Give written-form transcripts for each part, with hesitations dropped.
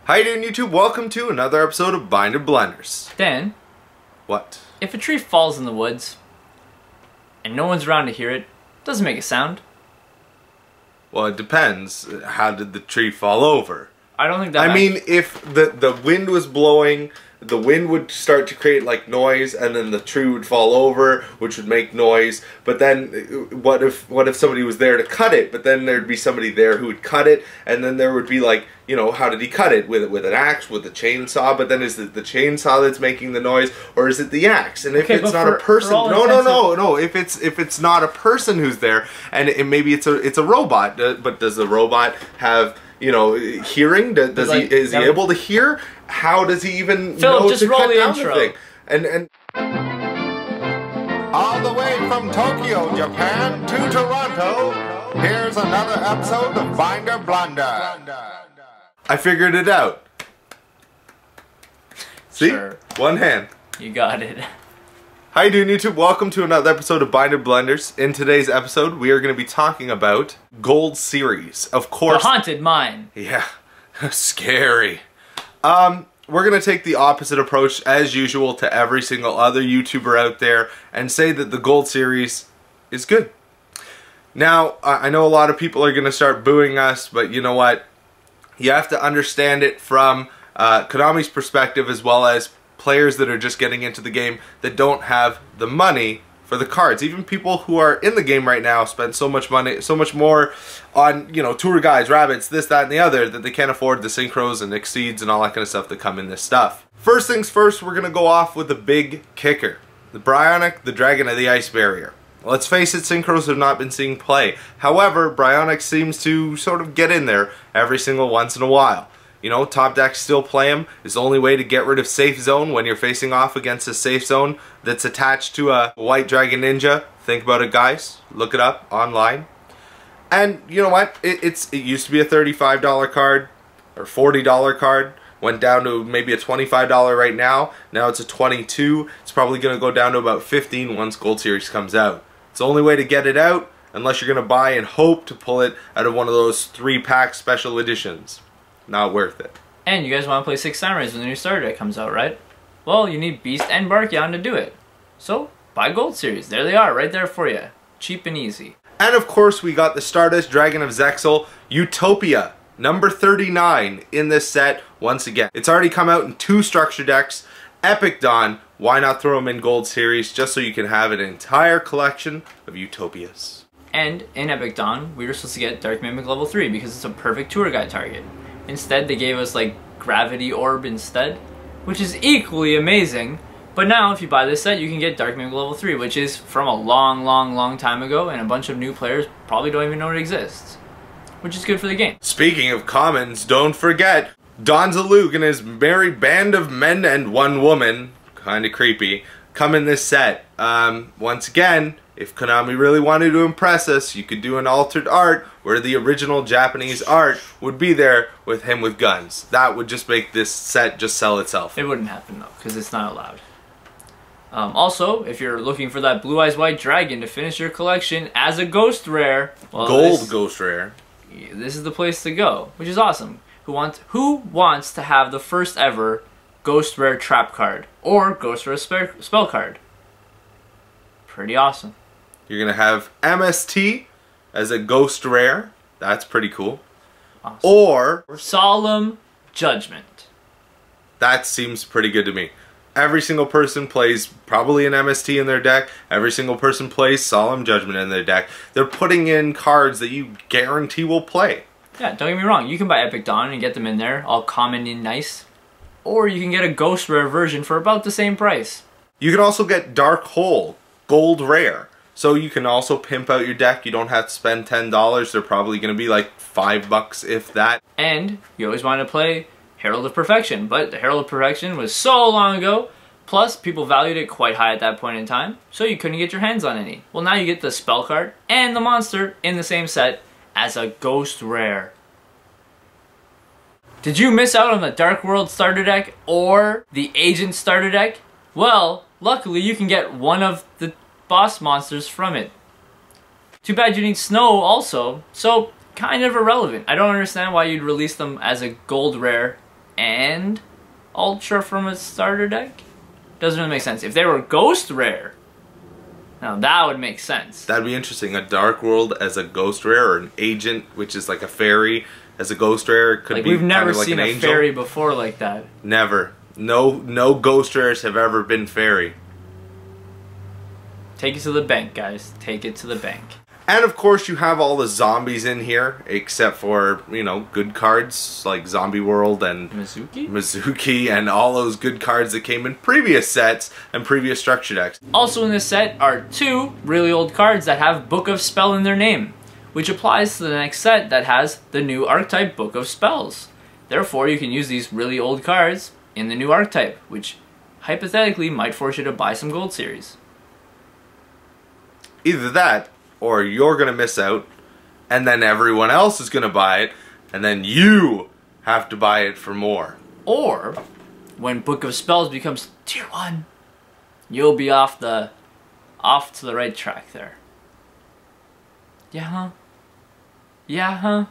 How you doing, YouTube? Welcome to another episode of Blunders. Dan, what? If a tree falls in the woods and no one's around to hear it, does it make a sound? Well, it depends. How did the tree fall over? I don't think that. I mean, if the wind was blowing, the wind would start to create like noise, and then the tree would fall over, which would make noise. But then, what if somebody was there to cut it? But then there'd be somebody there who would cut it, and then there would be like, you know, how did he cut it? With an axe, with a chainsaw? But then is it the chainsaw that's making the noise, or is it the axe? And if it's not a person, no. If it's not a person who's there, and maybe it's a robot, but does the robot have, you know, hearing? Is he able to hear? How does he even know to cut down the thing? And all the way from Tokyo, Japan to Toronto, here's another episode of Finder Blunder. I figured it out. See? Sure. One hand. You got it. How you doing, YouTube? Welcome to another episode of Blunders. In today's episode, we are going to be talking about Gold Series. Of course. The Haunted Mine. Yeah. Scary. We're going to take the opposite approach, as usual, to every single other YouTuber out there and say that the Gold Series is good. Now, I know a lot of people are going to start booing us, but you know what? You have to understand it from Konami's perspective, as well as players that are just getting into the game that don't have the money for the cards. Even people who are in the game right now spend so much money, so much more on, you know, tour guides, rabbits, this, that, and the other, that they can't afford the synchros and exceeds and all that kind of stuff that come in this stuff. First things first, we're going to go off with the big kicker. The Bryonic, the Dragon of the Ice Barrier. Let's face it, synchros have not been seeing play. However, Bryonic seems to sort of get in there every single once in a while. You know, top decks still play him. It's the only way to get rid of safe zone when you're facing off against a safe zone that's attached to a white dragon ninja. Think about it, guys. Look it up online. And you know what? It used to be a $35 card or $40 card. Went down to maybe a $25 right now. Now it's a $22. It's probably going to go down to about $15 once Gold Series comes out. It's the only way to get it out, unless you're going to buy and hope to pull it out of one of those 3-pack special editions. Not worth it. And you guys want to play Six Samurais when the new starter deck comes out, right? Well, you need Beast and Barkyan to do it. So, buy Gold Series. There they are, right there for you. Cheap and easy. And of course, we got the Stardust Dragon of Zexal, Utopia, number 39 in this set once again. It's already come out in 2 structure decks. Epic Dawn, why not throw them in Gold Series just so you can have an entire collection of Utopias. And in Epic Dawn, we were supposed to get Dark Mimic level 3 because it's a perfect tour guide target. Instead, they gave us like Gravity Orb instead, which is equally amazing. But now, if you buy this set, you can get Dark Mimic level 3, which is from a long time ago, and a bunch of new players probably don't even know it exists. Which is good for the game. Speaking of commons, don't forget, Don Zalug and his merry band of men and one woman, kinda creepy, come in this set. Once again, if Konami really wanted to impress us, you could do an altered art where the original Japanese art would be there with him with guns. That would just make this set just sell itself. It wouldn't happen though, because it's not allowed. Also, if you're looking for that Blue Eyes White Dragon to finish your collection as a ghost rare, well, ghost rare. This is the place to go, which is awesome. Who wants to have the first ever ghost rare trap card or ghost rare spell card? Pretty awesome. You're gonna have MST as a ghost rare. That's pretty cool. Awesome. Or Solemn Judgment. That seems pretty good to me. Every single person plays probably an MST in their deck. Every single person plays Solemn Judgment in their deck. They're putting in cards that you guarantee will play. Yeah, don't get me wrong. You can buy Epic Dawn and get them in there, all common and nice. Or you can get a ghost rare version for about the same price. You can also get Dark Hole, gold rare. So you can also pimp out your deck. You don't have to spend $10. They're probably going to be like $5 if that. And you always want to play Herald of Perfection, but the Herald of Perfection was so long ago, plus people valued it quite high at that point in time, so you couldn't get your hands on any. Well, now you get the spell card and the monster in the same set as a ghost rare. Did you miss out on the Dark World starter deck or the Agent starter deck? Well, luckily you can get one of the boss monsters from it. Too bad you need Snow also, so kind of irrelevant. I don't understand why you'd release them as a gold rare and Ultra from a starter deck? Doesn't really make sense. If they were Ghost Rare, now that would make sense. That'd be interesting. A Dark World as a Ghost Rare, or an Agent, which is like a fairy, as a Ghost Rare. It could Like, be we've never kind of like seen an a angel. fairy before like that. Never. No Ghost Rares have ever been fairy. Take it to the bank, guys. Take it to the bank. And of course you have all the zombies in here, except for, you know, good cards like Zombie World and Mizuki and all those good cards that came in previous sets and previous structure decks. Also in this set are 2 really old cards that have Book of Spell in their name, which applies to the next set that has the new archetype Book of Spells. Therefore, you can use these really old cards in the new archetype, which hypothetically might force you to buy some Gold Series. Either that, or you're going to miss out, and then everyone else is going to buy it, and then you have to buy it for more. Or, when Book of Spells becomes Tier 1, you'll be off to the right track there. Yeah, huh? Yeah, huh?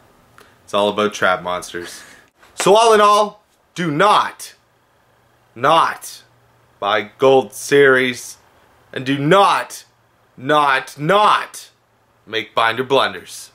It's all about trap monsters. So all in all, do not buy Gold Series, and do not make binder blunders.